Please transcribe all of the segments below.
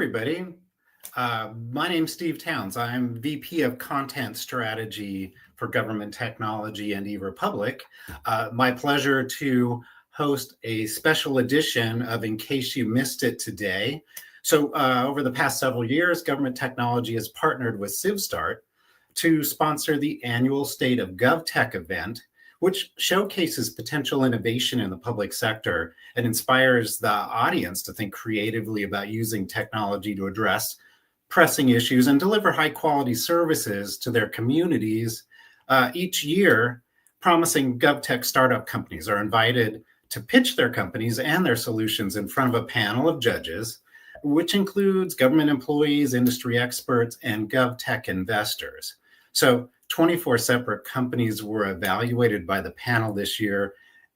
everybody. My name's Steve Towns. I'm VP of Content Strategy for Government Technology and eRepublic. My pleasure to host a special edition of In Case You Missed It today. So over the past several years, Government Technology has partnered with CivStart to sponsor the annual State of Gov Tech event, which showcases potential innovation in the public sector and inspires the audience to think creatively about using technology to address pressing issues and deliver high-quality services to their communities. Each year, promising GovTech startup companies are invited to pitch their companies and their solutions in front of a panel of judges, which includes government employees, industry experts, and GovTech investors. So 24 separate companies were evaluated by the panel this year,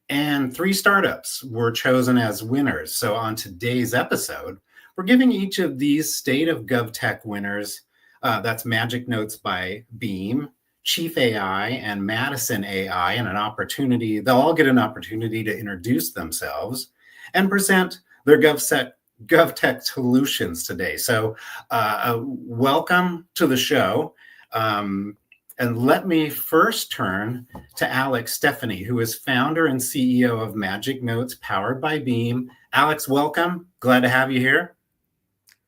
and 3 startups were chosen as winners. So on today's episode, we're giving each of these State of Gov Tech winners, that's Magic Notes by Beam, Chief AI, and Madison AI, and they'll all get an opportunity to introduce themselves and present their GovTech solutions today. So welcome to the show. And let me first turn to Alex Stephanie, who is founder and CEO of Magic Notes powered by Beam. Alex, welcome. Glad to have you here.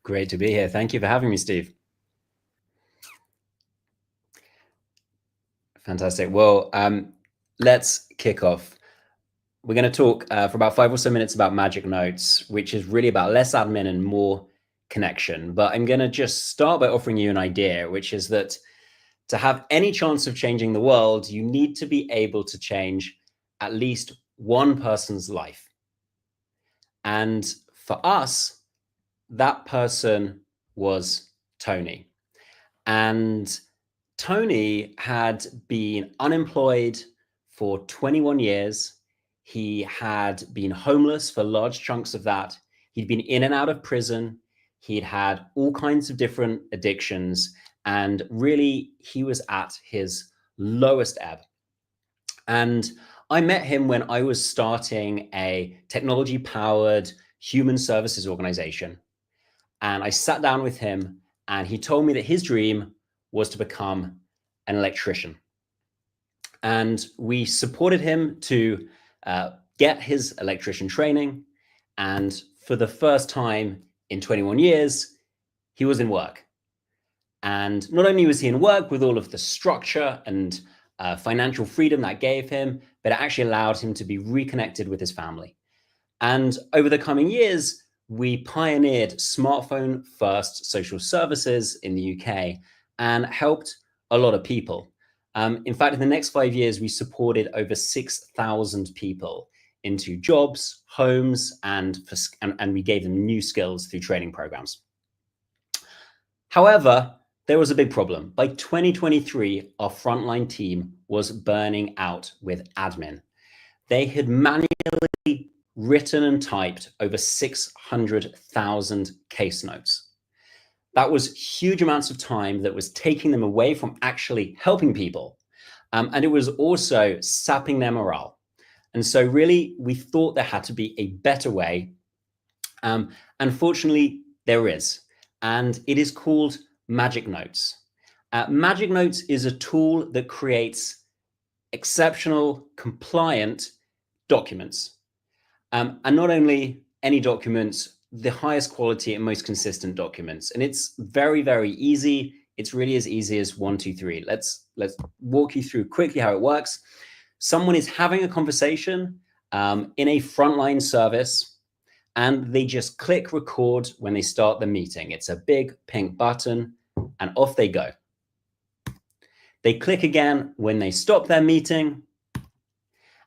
Great to be here. Thank you for having me, Steve. Fantastic. Well, let's kick off. We're going to talk for about 5 or so minutes about Magic Notes, which is really about less admin and more connection. But I'm going to just start by offering you an idea, which is that to have any chance of changing the world, you need to be able to change at least one person's life. And for us, that person was Tony. And Tony had been unemployed for 21 years. He had been homeless for large chunks of that. He'd been in and out of prison. He'd had all kinds of different addictions. And really, he was at his lowest ebb. And I met him when I was starting a technology-powered human services organization. And I sat down with him, and he told me that his dream was to become an electrician. And we supported him to get his electrician training. And for the first time in 21 years, he was in work. And not only was he in work with all of the structure and financial freedom that gave him, but it actually allowed him to be reconnected with his family. And over the coming years, we pioneered smartphone-first social services in the UK and helped a lot of people. In fact, in the next 5 years, we supported over 6,000 people into jobs, homes, and we gave them new skills through training programs. However, there was a big problem. By 2023, our frontline team was burning out with admin. They had manually written and typed over 600,000 case notes. That was huge amounts of time that was taking them away from actually helping people. And it was also sapping their morale. And so really, we thought there had to be a better way. Unfortunately, there is. And it is called Magic Notes. Magic Notes is a tool that creates exceptional, compliant documents. And not only any documents, the highest quality and most consistent documents. And it's very, very easy. It's really as easy as 1, 2, 3. Let's walk you through quickly how it works. Someone is having a conversation in a frontline service, and they just click record when they start the meeting. It's a big pink button, and off they go. They click again when they stop their meeting,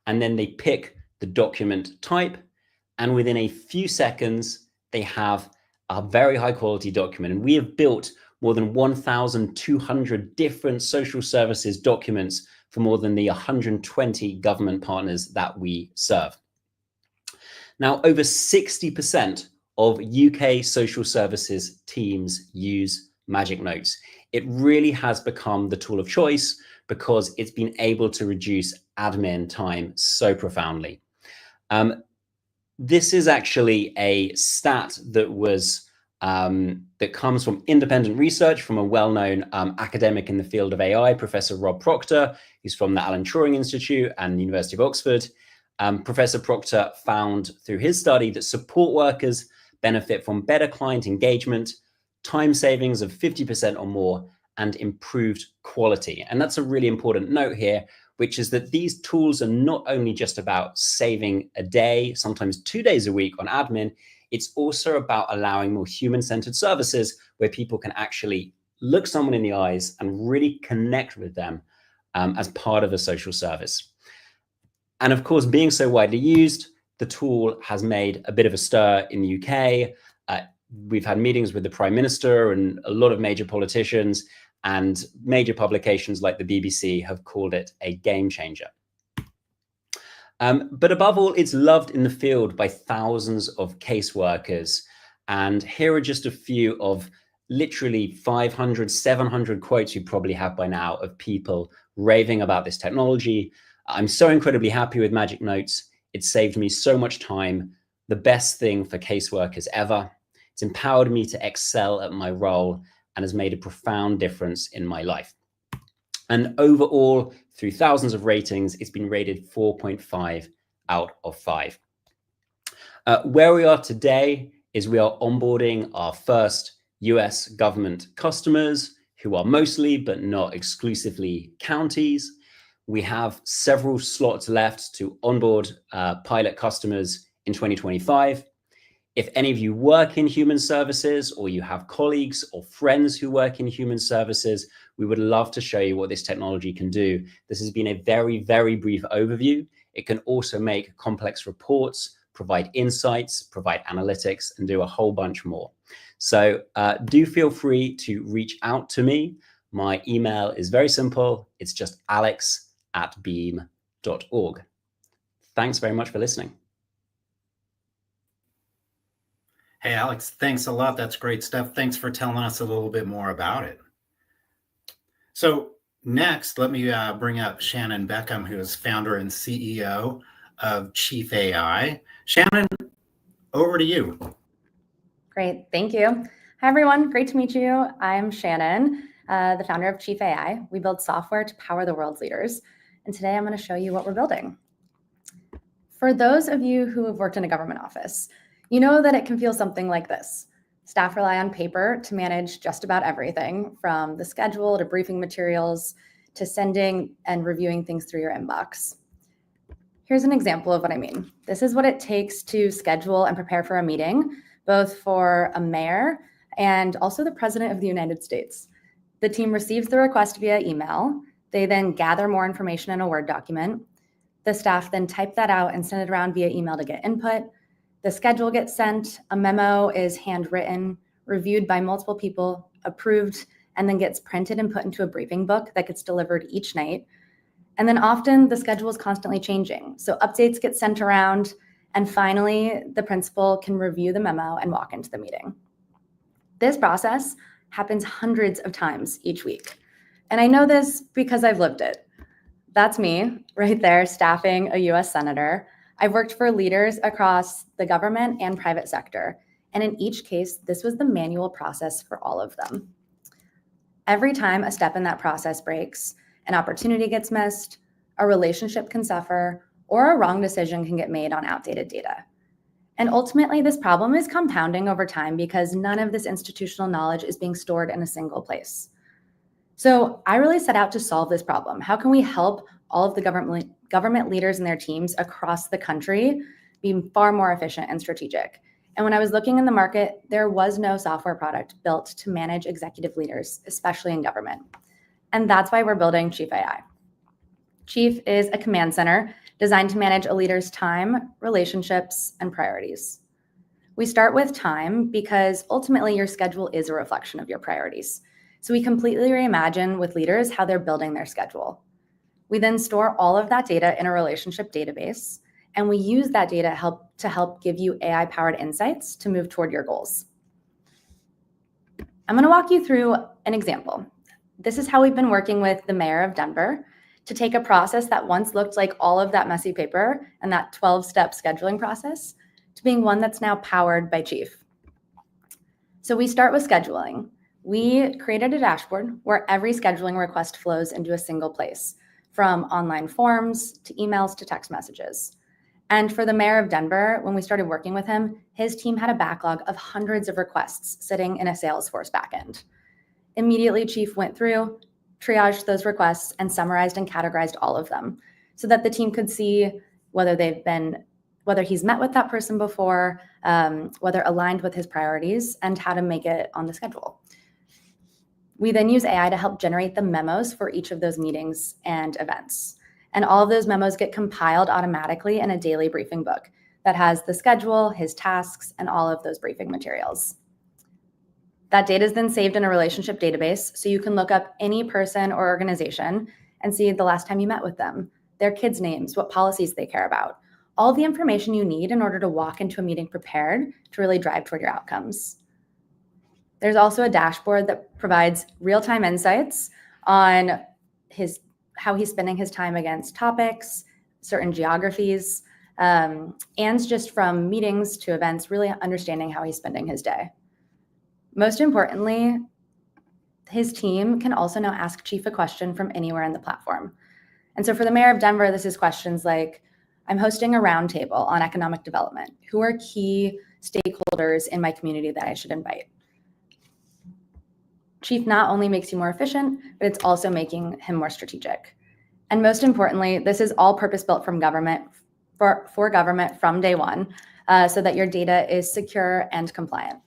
and then they pick the document type, and within a few seconds, they have a very high quality document. And we have built more than 1,200 different social services documents for more than the 120 government partners that we serve. Now, over 60% of UK social services teams use Magic Notes. It really has become the tool of choice because it's been able to reduce admin time so profoundly. This is actually a stat that was that comes from independent research from a well-known academic in the field of AI, Professor Rob Proctor. He's from the Alan Turing Institute and the University of Oxford. Professor Proctor found through his study that support workers benefit from better client engagement, time savings of 50% or more, and improved quality. And that's a really important note here, which is that these tools are not only just about saving a day, sometimes 2 days a week on admin, it's also about allowing more human-centered services where people can actually look someone in the eyes and really connect with them as part of a social service. And of course, being so widely used, the tool has made a bit of a stir in the UK. We've had meetings with the Prime Minister and a lot of major politicians, and major publications like the BBC have called it a game changer. But above all, it's loved in the field by thousands of caseworkers. And here are just a few of literally 500, 700 quotes you probably have by now of people raving about this technology. I'm so incredibly happy with Magic Notes. It saved me so much time, the best thing for caseworkers ever. It's empowered me to excel at my role and has made a profound difference in my life. And overall, through thousands of ratings, it's been rated 4.5 out of 5. Where we are today is we are onboarding our first US government customers, who are mostly, but not exclusively, counties. We have several slots left to onboard pilot customers in 2025. If any of you work in human services, or you have colleagues or friends who work in human services, we would love to show you what this technology can do. This has been a very, very brief overview. It can also make complex reports, provide insights, provide analytics, and do a whole bunch more. So do feel free to reach out to me. My email is very simple. It's just alex@beam.org. Thanks very much for listening. Hey, Alex, thanks a lot. That's great stuff. Thanks for telling us a little bit more about it. So next, let me bring up Shannon Beckham, who is founder and CEO of Chief AI. Shannon, over to you. Great, thank you. Hi, everyone. Great to meet you. I'm Shannon, the founder of Chief AI. We build software to power the world's leaders. And today I'm going to show you what we're building. For those of you who have worked in a government office, you know that it can feel something like this. Staff rely on paper to manage just about everything, from the schedule to briefing materials to sending and reviewing things through your inbox. Here's an example of what I mean. This is what it takes to schedule and prepare for a meeting, both for a mayor and also the President of the United States. The team receives the request via email. They then gather more information in a Word document. The staff then type that out and send it around via email to get input. The schedule gets sent, a memo is handwritten, reviewed by multiple people, approved, and then gets printed and put into a briefing book that gets delivered each night. And then often the schedule is constantly changing. So updates get sent around, and finally the principal can review the memo and walk into the meeting. This process happens hundreds of times each week. And I know this because I've lived it. That's me right there, staffing a US senator. I've worked for leaders across the government and private sector. And in each case, this was the manual process for all of them. Every time a step in that process breaks, an opportunity gets missed, a relationship can suffer, or a wrong decision can get made on outdated data. And ultimately, this problem is compounding over time because none of this institutional knowledge is being stored in a single place. So I really set out to solve this problem. How can we help all of the government leaders and their teams across the country be far more efficient and strategic? And when I was looking in the market, there was no software product built to manage executive leaders, especially in government. And that's why we're building Chief AI. Chief is a command center designed to manage a leader's time, relationships, and priorities. We start with time because ultimately your schedule is a reflection of your priorities. So we completely reimagine with leaders how they're building their schedule. We then store all of that data in a relationship database, and we use that data to help give you AI-powered insights to move toward your goals. I'm going to walk you through an example. This is how we've been working with the mayor of Denver to take a process that once looked like all of that messy paper and that 12-step scheduling process to being one that's now powered by Chief. So we start with scheduling. We created a dashboard where every scheduling request flows into a single place, from online forms to emails to text messages. And for the mayor of Denver, when we started working with him, his team had a backlog of hundreds of requests sitting in a Salesforce backend. Immediately, Chief went through, triaged those requests, and summarized and categorized all of them so that the team could see whether he's met with that person before, whether aligned with his priorities, and how to make it on the schedule. We then use AI to help generate the memos for each of those meetings and events. And all of those memos get compiled automatically in a daily briefing book that has the schedule, his tasks, and all of those briefing materials. That data is then saved in a relationship database, so you can look up any person or organization and see the last time you met with them, their kids' names, what policies they care about, all the information you need in order to walk into a meeting prepared to really drive toward your outcomes. There's also a dashboard that provides real-time insights on how he's spending his time against topics, certain geographies, and just from meetings to events, really understanding how he's spending his day. Most importantly, his team can also now ask Chief a question from anywhere in the platform. And so for the mayor of Denver, this is questions like, I'm hosting a roundtable on economic development. Who are key stakeholders in my community that I should invite? Chief not only makes you more efficient, but it's also making him more strategic. And most importantly, this is all purpose-built from government for government from day one, so that your data is secure and compliant.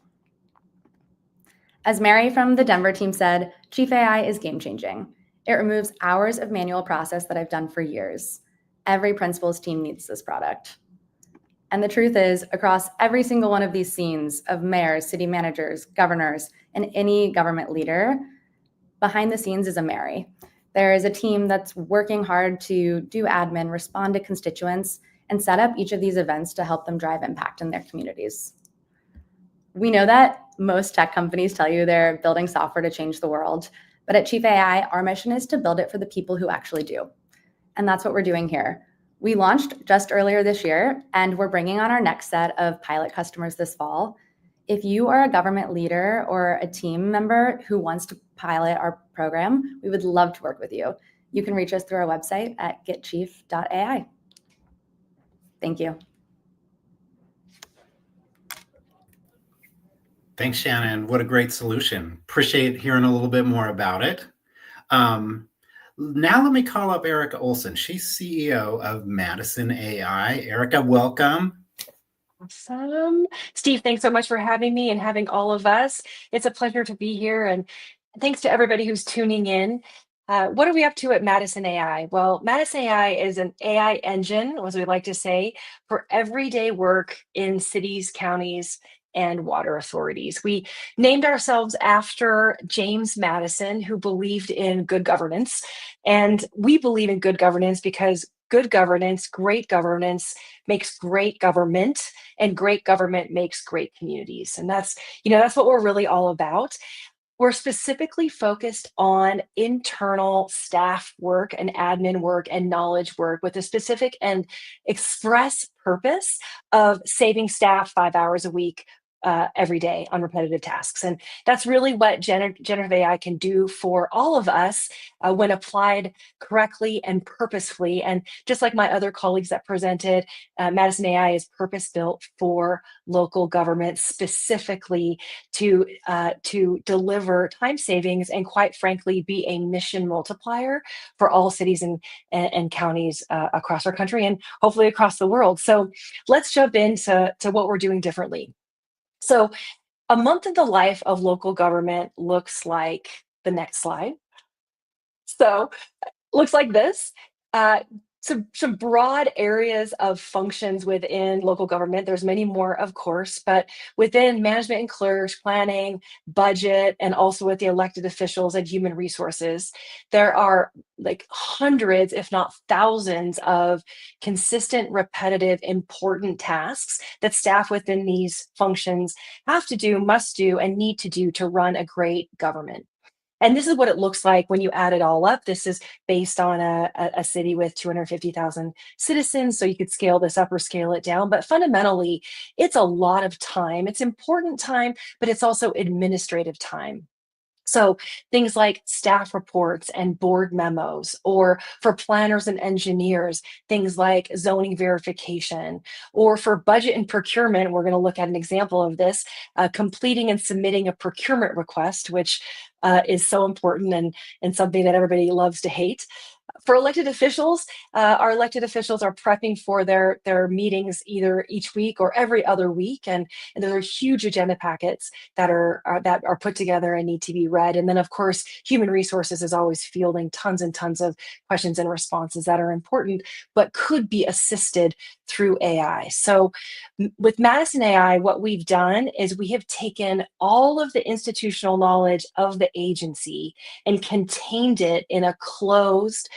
As Mary from the Denver team said, Chief AI is game-changing. It removes hours of manual process that I've done for years. Every principals team needs this product. And the truth is, across every single one of these scenes of mayors, city managers, governors, and any government leader, behind the scenes is a Mary. There is a team that's working hard to do admin, respond to constituents, and set up each of these events to help them drive impact in their communities. We know that most tech companies tell you they're building software to change the world, but at Chief AI, our mission is to build it for the people who actually do. And that's what we're doing here. We launched just earlier this year, and we're bringing on our next set of pilot customers this fall. If you are a government leader or a team member who wants to pilot our program, we would love to work with you. You can reach us through our website at getchief.ai. Thank you. Thanks, Shannon. What a great solution. Appreciate hearing a little bit more about it. Now let me call up Erica Olson. She's CEO of Madison AI. Erica, welcome. Awesome. Steve, thanks so much for having me and having all of us. It's a pleasure to be here. And thanks to everybody who's tuning in. What are we up to at Madison AI? Well, Madison AI is an AI engine, as we like to say, for everyday work in cities, counties, and water authorities. We named ourselves after James Madison, who believed in good governance. And we believe in good governance because good governance, great governance makes great government, and great government makes great communities. And that's what we're really all about. We're specifically focused on internal staff work and admin work and knowledge work with a specific and express purpose of saving staff 5 hours a week every day on repetitive tasks. And that's really what generative AI can do for all of us when applied correctly and purposefully. And just like my other colleagues that presented, Madison AI is purpose-built for local government, specifically to deliver time savings and, quite frankly, be a mission multiplier for all cities and counties across our country and hopefully across the world. So let's jump into what we're doing differently. So a month in the life of local government looks like the next slide. So looks like this. Some broad areas of functions within local government. There's many more, of course, but within management and clerks, planning, budget, and also with the elected officials and human resources, there are like hundreds, if not thousands, of consistent, repetitive, important tasks that staff within these functions have to do, must do, and need to do to run a great government. And this is what it looks like when you add it all up. This is based on a city with 250,000 citizens, so you could scale this up or scale it down. But fundamentally, it's a lot of time. It's important time, but it's also administrative time. So things like staff reports and board memos, or for planners and engineers, things like zoning verification, or for budget and procurement, we're going to look at an example of this, completing and submitting a procurement request, which is so important and something that everybody loves to hate. For elected officials, our elected officials are prepping for their meetings either each week or every other week, and there are huge agenda packets that are put together and need to be read. And then, of course, human resources is always fielding tons and tons of questions and responses that are important, but could be assisted through AI. So with Madison AI, what we've done is we have taken all of the institutional knowledge of the agency and contained it in a closed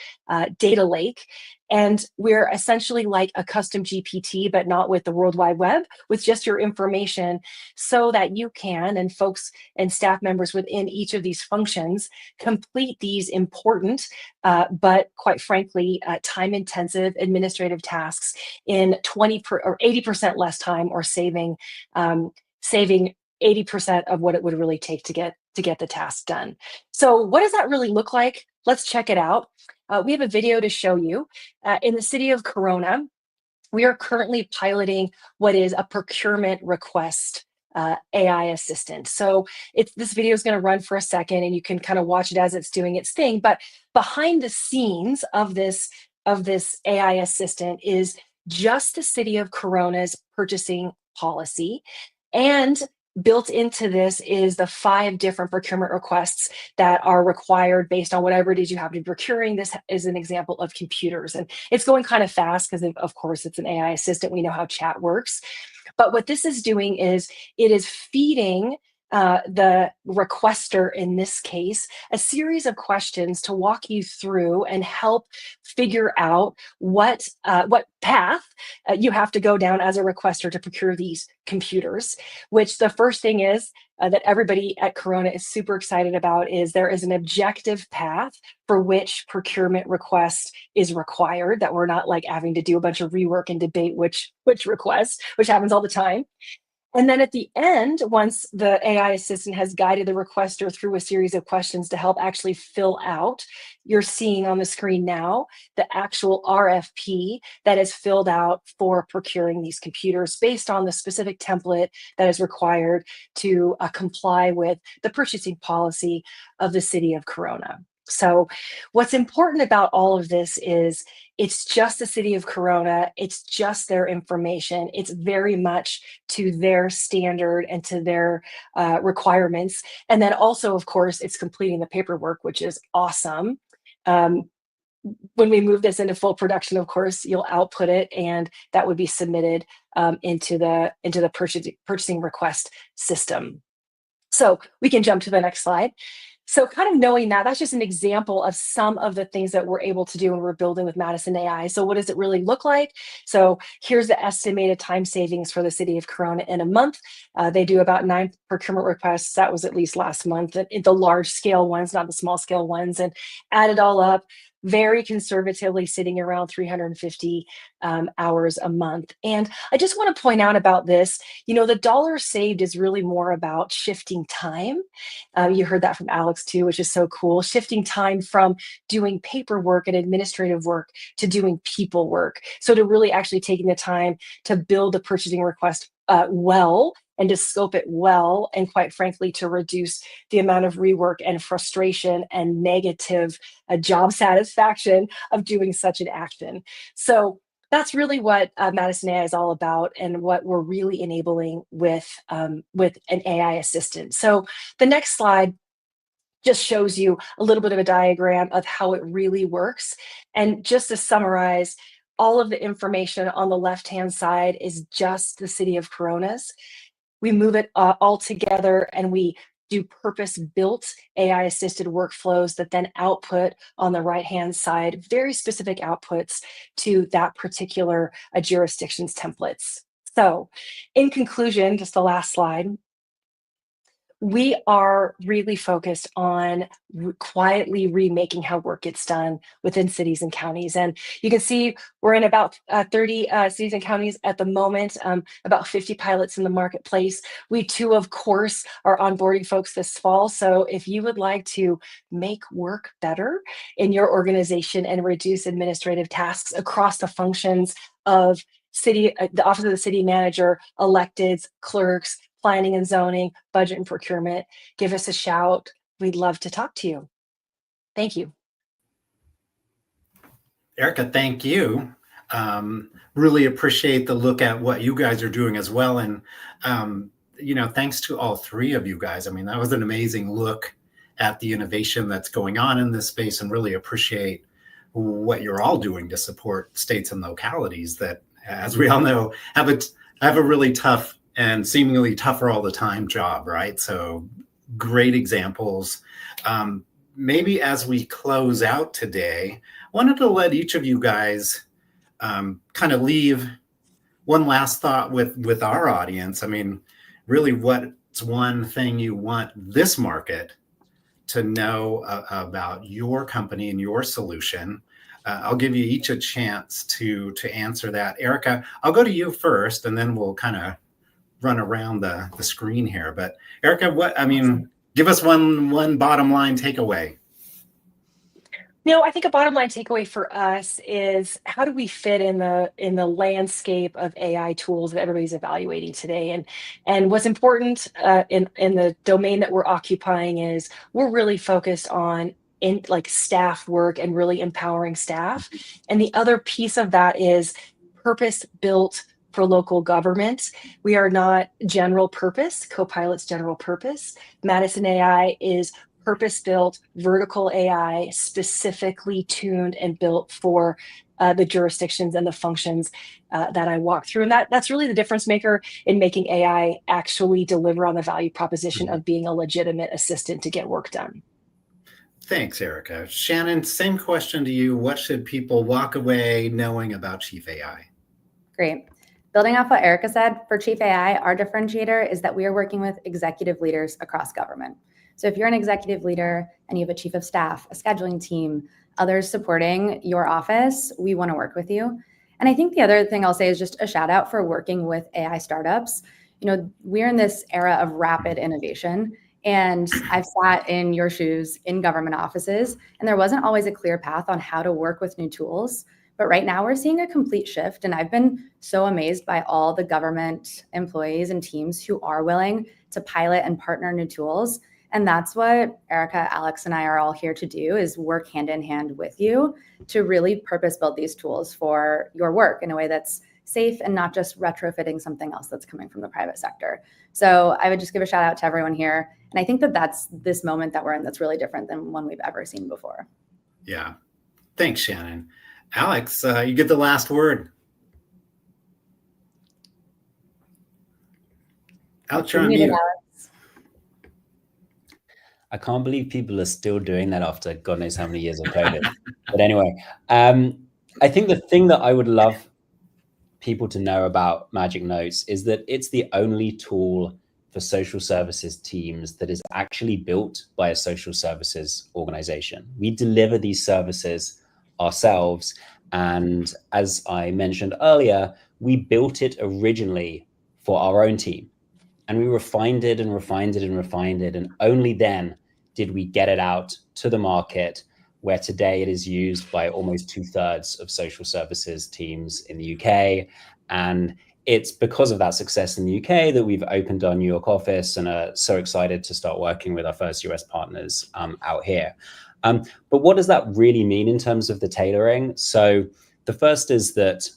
data lake. And we're essentially like a custom GPT, but not with the World Wide Web, with just your information, so that you can, and folks and staff members within each of these functions, complete these important, but quite frankly, time-intensive administrative tasks in 80% less time, or saving 80% of what it would really take to get the task done. So what does that really look like? Let's check it out. We have a video to show you. In the city of Corona, we are currently piloting what is a procurement request AI assistant. So this video is going to run for a second, and you can kind of watch it as it's doing its thing. But behind the scenes of this AI assistant is just the city of Corona's purchasing policy, and built into this is the 5 different procurement requests that are required based on whatever it is you have to be procuring. This is an example of computers, and it's going kind of fast because, of course, it's an AI assistant. We know how chat works. But what this is doing is it is feeding the requester, in this case, a series of questions to walk you through and help figure out what path you have to go down as a requester to procure these computers. Which the first thing is that everybody at Corona is super excited about is there is an objective path for which procurement request is required, that we're not like having to do a bunch of rework and debate which request, which happens all the time. And then at the end, once the AI assistant has guided the requester through a series of questions to help actually fill out, you're seeing on the screen now the actual RFP that is filled out for procuring these computers based on the specific template that is required to comply with the purchasing policy of the city of Corona. So what's important about all of this is it's just the city of Corona. It's just their information. It's very much to their standard and to their requirements. And then also, of course, it's completing the paperwork, which is awesome. When we move this into full production, of course, you'll output it, and that would be submitted into the purchasing request system. So we can jump to the next slide. So kind of knowing that, that's just an example of some of the things that we're able to do when we're building with Madison AI. So what does it really look like? So here's the estimated time savings for the city of Corona in a month. They do about 9 procurement requests. That was at least last month, the large scale ones, not the small scale ones, and add it all up, very conservatively sitting around 350 hours a month. And I just want to point out about this, the dollar saved is really more about shifting time. You heard that from Alex too, which is so cool. Shifting time from doing paperwork and administrative work to doing people work. So to really actually taking the time to build the purchasing request well, and to scope it well, and quite frankly, to reduce the amount of rework and frustration and negative job satisfaction of doing such an action. So that's really what Madison AI is all about, and what we're really enabling with an AI assistant. So the next slide just shows you a little bit of a diagram of how it really works. And just to summarize, all of the information on the left-hand side is just the city of Corona's. We move it all together, and we do purpose-built AI-assisted workflows that then output on the right-hand side very specific outputs to that particular jurisdiction's templates. So in conclusion, just the last slide, we are really focused on quietly remaking how work gets done within cities and counties. And you can see we're in about 30 cities and counties at the moment, about 50 pilots in the marketplace. We too, of course, are onboarding folks this fall. So if you would like to make work better in your organization and reduce administrative tasks across the functions of the office of the city manager, electeds, clerks, planning and zoning, budget and procurement, give us a shout. We'd love to talk to you. Thank you. Erica, thank you. Really appreciate the look at what you guys are doing as well. And, thanks to all three of you guys. I mean, that was an amazing look at the innovation that's going on in this space, and really appreciate what you're all doing to support states and localities that, as we all know, have a really tough and seemingly tougher all the time job, right? So great examples. Maybe as we close out today, I wanted to let each of you guys kind of leave one last thought with our audience. I mean, really, what's one thing you want this market to know about your company and your solution? I'll give you each a chance to answer that. Erica, I'll go to you first, and then we'll kind of run around the screen here. But Erica, give us one bottom line takeaway. I think a bottom line takeaway for us is, how do we fit in the landscape of AI tools that everybody's evaluating today? And what's important in the domain that we're occupying is we're really focused on staff work and really empowering staff. And the other piece of that is purpose built for local government. We are not general purpose. Copilot's general purpose. Madison AI is purpose-built vertical AI, specifically tuned and built for the jurisdictions and the functions that I walk through. And that's really the difference maker in making AI actually deliver on the value proposition of being a legitimate assistant to get work done. Thanks, Erica. Shannon, same question to you. What should people walk away knowing about Chief AI? Great. Building off what Erica said, for Chief AI, our differentiator is that we are working with executive leaders across government. So if you're an executive leader and you have a chief of staff, a scheduling team, others supporting your office, we want to work with you. And I think the other thing I'll say is just a shout out for working with AI startups. We're in this era of rapid innovation, and I've sat in your shoes in government offices, and there wasn't always a clear path on how to work with new tools. But right now we're seeing a complete shift, and I've been so amazed by all the government employees and teams who are willing to pilot and partner new tools. And that's what Erica, Alex, and I are all here to do, is work hand in hand with you to really purpose build these tools for your work in a way that's safe and not just retrofitting something else that's coming from the private sector. So I would just give a shout out to everyone here. And I think that that's this moment that we're in that's really different than one we've ever seen before. Yeah. Thanks, Shannon. Alex, you get the last word. Alex, you're on mute. I can't believe people are still doing that after God knows how many years of COVID. But anyway, I think the thing that I would love people to know about Magic Notes is that it's the only tool for social services teams that is actually built by a social services organization. We deliver these services ourselves. And as I mentioned earlier, we built it originally for our own team. And we refined it and refined it and refined it. And only then did we get it out to the market, where today it is used by almost 2/3 of social services teams in the UK. And it's because of that success in the UK that we've opened our New York office and are so excited to start working with our first US partners out here. But what does that really mean in terms of the tailoring? So the first is that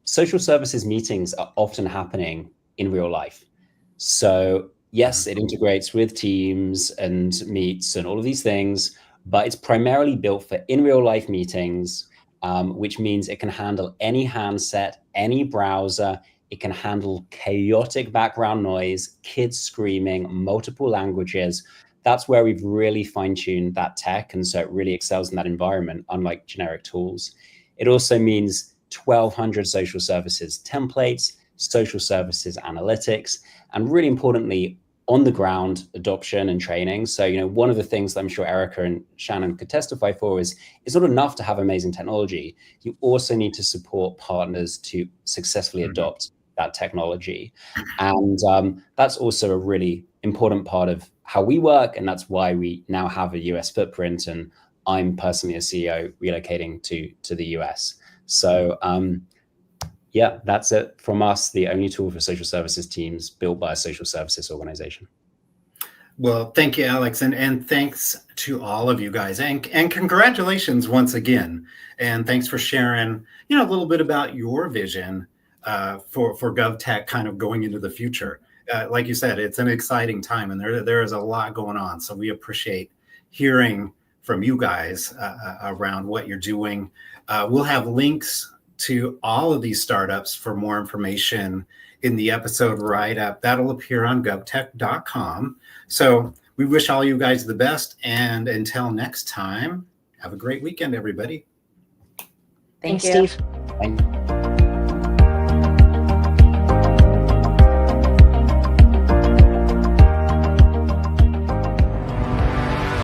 social services meetings are often happening in real life. So yes, it integrates with Teams and Meets and all of these things, but it's primarily built for in real life meetings, which means it can handle any handset, any browser. It can handle chaotic background noise, kids screaming, multiple languages. That's where we've really fine-tuned that tech, and so it really excels in that environment, unlike generic tools. It also means 1,200 social services templates, social services analytics, and really importantly, on the ground adoption and training. So, you know, one of the things that I'm sure Erica and Shannon could testify for is it's not enough to have amazing technology. You also need to support partners to successfully adopt that technology. And that's also a really important part of how we work. And that's why we now have a US footprint. And I'm personally a CEO relocating to the US. So yeah, that's it from us, the only tool for social services teams built by a social services organization. Well, thank you, Alex, and thanks to all of you guys, and congratulations once again, and thanks for sharing, you know, a little bit about your vision for GovTech kind of going into the future. Like you said, it's an exciting time, and there is a lot going on. So we appreciate hearing from you guys around what you're doing. We'll have links to all of these startups for more information in the episode write-up. That'll appear on govtech.com. So we wish all you guys the best. And until next time, have a great weekend, everybody. Thank Thanks, you. Steve. Thank you.